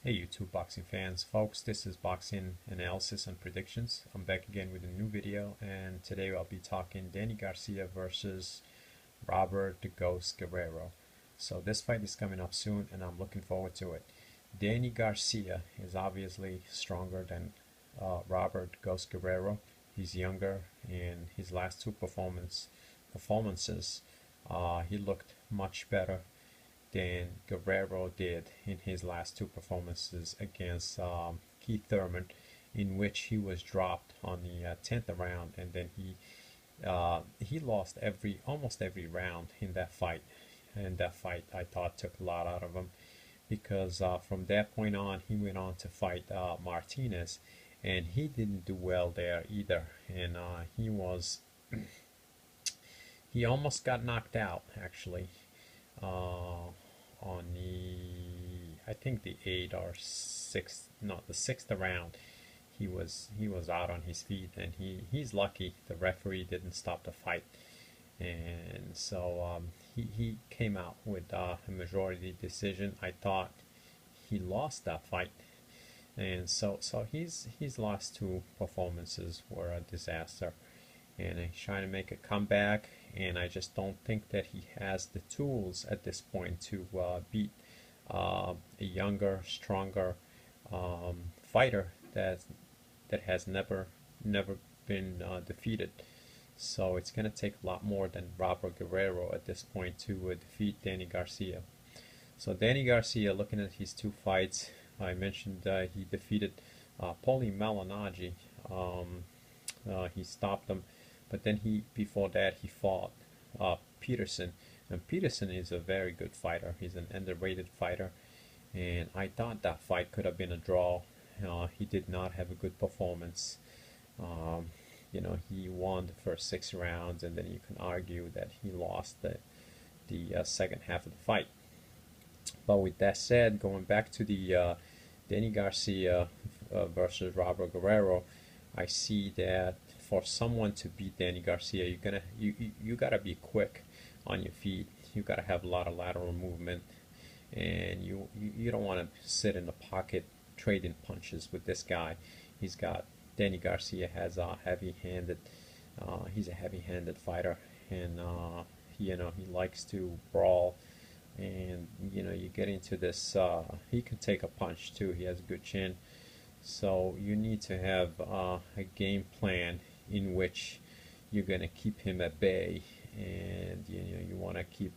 Hey YouTube boxing fans, folks, this is Boxing Analysis and Predictions. I'm back again with a new video, and today I'll be talking Danny Garcia versus Robert the Ghost Guerrero. So this fight is coming up soon and I'm looking forward to it. Danny Garcia is obviously stronger than Robert Ghost Guerrero. He's younger. In his last two performances, he looked much better than Guerrero did in his last two performances against Keith Thurman, in which he was dropped on the 10th round, and then he lost almost every round in that fight. And that fight, I thought, took a lot out of him, because from that point on he went on to fight Martinez, and he didn't do well there either, and he almost got knocked out actually, on I think the the sixth round. He was out on his feet, and he's lucky the referee didn't stop the fight, and so he came out with a majority decision. I thought he lost that fight, and so his last two performances were a disaster, and he's trying to make a comeback, and I just don't think that he has the tools at this point to beat a younger, stronger fighter that has never been defeated. So it's going to take a lot more than Robert Guerrero at this point to defeat Danny Garcia. So Danny Garcia, looking at his two fights, I mentioned he defeated Paulie Malignaggi. He stopped him, but then before that he fought Peterson, and Peterson is a very good fighter. He's an underrated fighter, and I thought that fight could have been a draw. He did not have a good performance. He won the first 6 rounds, and then you can argue that he lost the second half of the fight. But with that said, going back to the Danny Garcia versus Robert Guerrero, I see that for someone to beat Danny Garcia, you gotta be quick on your feet. You gotta have a lot of lateral movement, and you don't want to sit in the pocket trading punches with this guy. Danny Garcia has a heavy-handed. He's a heavy-handed fighter, and he likes to brawl. And you get into this. He can take a punch too. He has a good chin. So you need to have a game plan in which you're gonna keep him at bay, and you want to keep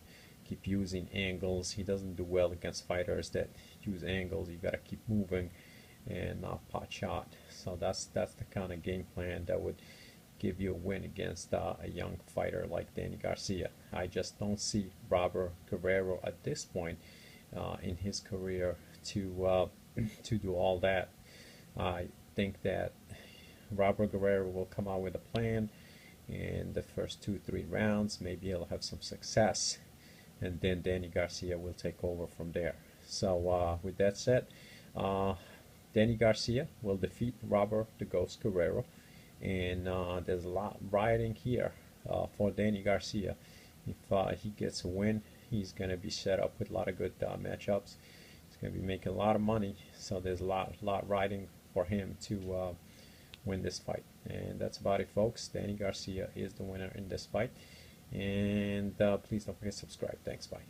using angles. He doesn't do well against fighters that use angles. You gotta keep moving and not pot shot. So that's the kind of game plan that would give you a win against a young fighter like Danny Garcia. I just don't see Robert Guerrero at this point in his career to do all that. I think that Robert Guerrero will come out with a plan in the first 2-3 rounds. Maybe he'll have some success, and then Danny Garcia will take over from there. So with that said, Danny Garcia will defeat Robert the Ghost Guerrero, and there's a lot riding here for Danny Garcia. If he gets a win, he's going to be set up with a lot of good matchups. He's going to be making a lot of money, so there's a lot riding for him to win this fight. And that's about it, folks. Danny Garcia is the winner in this fight, and please don't forget to subscribe. Thanks, bye.